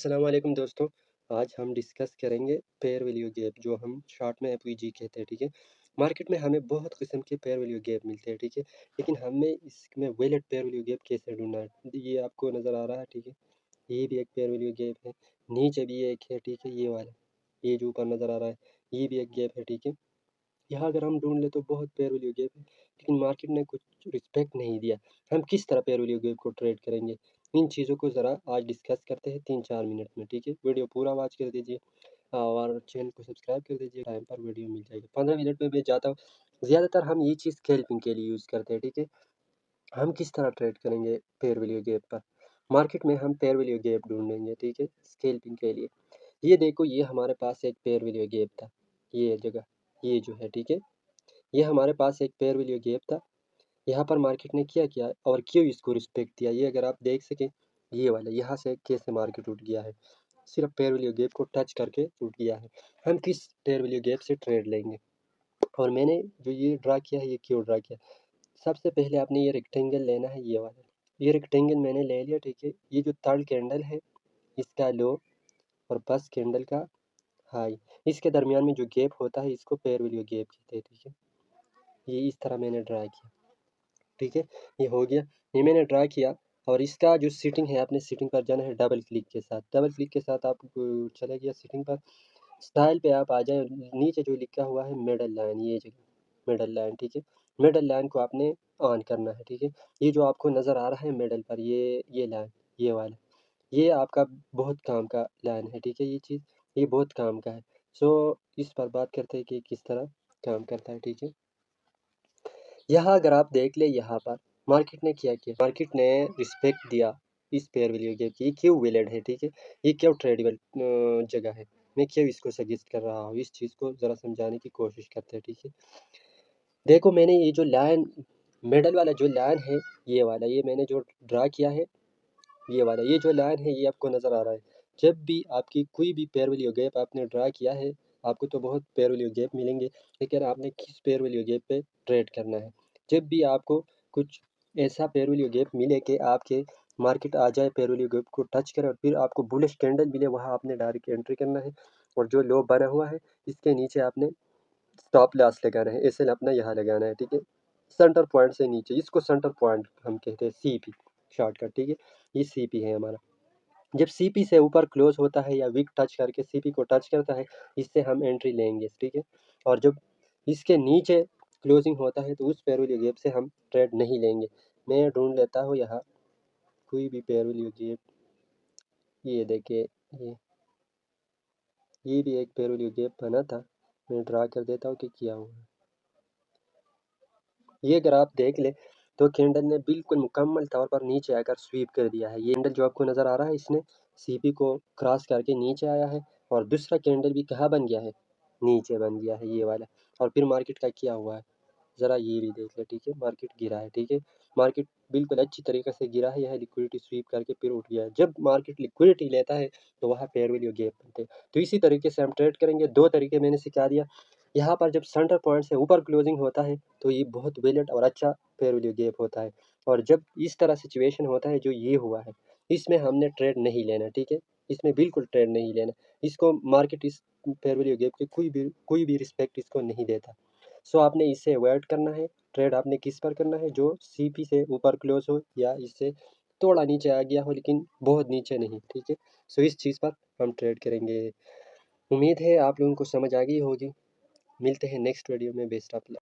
अस्सलाम वालेकुम दोस्तों। आज हम डिस्कस करेंगे फेयर वैल्यू गैप, जो हम शॉर्ट में एफवीजी कहते हैं, ठीक है। मार्केट में हमें बहुत किस्म के फेयर वैल्यू गैप मिलते हैं, ठीक है। लेकिन हमें इसमें वैलिड फेयर वैल्यू गैप कैसे ढूंढना है, ये आपको नज़र आ रहा है, ठीक है। ये भी एक फेयर वैल्यू गैप है, नीचे भी एक है, ठीक है। ये वाला, ये जो ऊपर नज़र आ रहा है, ये भी एक गैप है, ठीक है। यहाँ अगर हम ढूंढ ले तो बहुत फेयर वैल्यू गैप है, लेकिन मार्केट ने कुछ रिस्पेक्ट नहीं दिया। हम किस तरह फेयर वैल्यू गैप को ट्रेड करेंगे, इन चीज़ों को ज़रा आज डिस्कस करते हैं 3-4 मिनट में, ठीक है। वीडियो पूरा वॉच कर दीजिए और चैनल को सब्सक्राइब कर दीजिए, टाइम पर वीडियो मिल जाएगी। 15 मिनट में मैं जाता हूँ। ज़्यादातर हम ये चीज़ स्कैल्पिंग के लिए यूज़ करते हैं, ठीक है। हम किस तरह ट्रेड करेंगे फेयर वैल्यू गैप पर, मार्केट में हम फेयर वैल्यू गैप ढूंढेंगे, ठीक है, स्कैल्पिंग के लिए। ये देखो, ये हमारे पास एक फेयर वैल्यू गैप था, ये जगह, ये जो है, ठीक है। ये हमारे पास एक फेयर वैल्यू गैप था। यहाँ पर मार्केट ने क्या किया और क्यों इसको रिस्पेक्ट दिया, ये अगर आप देख सकें, ये वाला यहाँ से कैसे मार्केट उठ गया है, सिर्फ फेयर वैल्यू गैप को टच करके उठ गया है। हम किस फेयर वैल्यू गैप से ट्रेड लेंगे, और मैंने जो ये ड्रा किया है, ये क्यों ड्रा किया। सबसे पहले आपने ये रेक्टेंगल लेना है, ये वाला। ये रेक्टेंगल मैंने ले लिया, ठीक है। ये जो थर्ड कैंडल है, इसका लो और फर्स्ट कैंडल का हाई, इसके दरमियान में जो गैप होता है, इसको फेयर वैल्यू गैप कहते हैं, ठीक है। ये इस तरह मैंने ड्रा किया, ठीक है। ये हो गया, ये मैंने ड्रा किया। और इसका जो सीटिंग है, आपने सीटिंग पर जाना है डबल क्लिक के साथ। डबल क्लिक के साथ आप चले गया सीटिंग पर, स्टाइल पे आप आ जाए। नीचे जो लिखा हुआ है मिडल लाइन, ये जगह मिडल लाइन, ठीक है। मिडल लाइन को आपने ऑन करना है, ठीक है। ये जो आपको नज़र आ रहा है मिडल पर, ये लाइन, ये वाला, ये आपका बहुत काम का लाइन है, ठीक है। ये चीज़, ये बहुत काम का है। सो इस पर बात करते हैं कि किस तरह काम करता है, ठीक है। यहाँ अगर आप देख ले, यहाँ पर मार्केट ने क्या किया, मार्केट ने रिस्पेक्ट दिया इस फेयर वैल्यू गैप की। क्यों वैलिड है, ठीक है। ये क्यों ट्रेडेबल जगह है, मैं क्यों इसको सजेस्ट कर रहा हूँ, इस चीज़ को ज़रा समझाने की कोशिश करते हैं, ठीक है। देखो, मैंने ये जो लाइन, मिडल वाला जो लाइन है, ये वाला, ये मैंने जो ड्रा किया है, ये वाला, ये जो लाइन है, ये आपको नज़र आ रहा है। जब भी आपकी कोई भी फेयर वैल्यू गैप आपने ड्रा किया है, आपको तो बहुत फेयर वैल्यू गैप मिलेंगे, लेकिन आपने किस फेयर वैल्यू गैप पे ट्रेड करना है। जब भी आपको कुछ ऐसा फेयर वैल्यू गैप मिले कि आपके मार्केट आ जाए, फेयर वैल्यू गैप को टच करे और फिर आपको बुलिश कैंडल मिले, वहाँ आपने डायरेक्ट एंट्री करना है। और जो लो बना हुआ है, इसके नीचे आपने स्टॉप लॉस लगाना है, ऐसे अपना यहाँ लगाना है, ठीक है। सेंटर पॉइंट से नीचे, इसको सेंटर पॉइंट हम कहते हैं, सीपी शॉर्टकट, ठीक है। ये सीपी है हमारा। जब सीपी से ऊपर क्लोज होता है या विक टच करके सीपी को टच करता है, इससे हम एंट्री लेंगे, ठीक है। और जब इसके नीचे क्लोजिंग होता है, तो उस फेयर वैल्यू गैप से हम ट्रेड नहीं लेंगे। मैं ढूंढ लेता हूँ यहाँ कोई भी फेयर वैल्यू गैप। ये देखिए, ये भी एक फेयर वैल्यू गैप बना था, मैं ड्रा कर देता हूँ कि किया हुआ है। ये अगर आप देख ले, तो कैंडल ने बिल्कुल मुकम्मल तौर पर नीचे आकर स्वीप कर दिया है। ये कैंडल जो आपको नज़र आ रहा है, इसने सीपी को क्रॉस करके नीचे आया है, और दूसरा कैंडल भी कहाँ बन गया है, नीचे बन गया है, ये वाला। और फिर मार्केट का क्या हुआ है, ज़रा ये भी देख ले, ठीक है। मार्केट गिरा है, ठीक है। मार्केट बिल्कुल अच्छी तरीके से गिरा है, यह लिक्विडिटी स्वीप करके फिर उठ गया है। जब मार्केट लिक्विडिटी लेता है, तो वहाँ फेयर वैल्यू गैप बनते हैं। तो इसी तरीके से हम ट्रेड करेंगे। दो तरीके मैंने सिखा दिया। यहाँ पर जब सेंटर पॉइंट से ऊपर क्लोजिंग होता है, तो ये बहुत वैलिड और अच्छा फेयर वैल्यू गैप होता है। और जब इस तरह सिचुएशन होता है, जो ये हुआ है, इसमें हमने ट्रेड नहीं लेना, ठीक है। इसमें बिल्कुल ट्रेड नहीं लेना। इसको मार्केट इस फेयर वैल्यू गैप की कोई भी रिस्पेक्ट इसको नहीं देता। सो आपने इसे अवॉइड करना है। ट्रेड आपने किस पर करना है, जो सीपी से ऊपर क्लोज हो या इससे थोड़ा नीचे आ गया हो, लेकिन बहुत नीचे नहीं, ठीक है। सो इस चीज़ पर हम ट्रेड करेंगे। उम्मीद है आप लोगों को समझ आ गई होगी। मिलते हैं नेक्स्ट वीडियो में। Best of luck.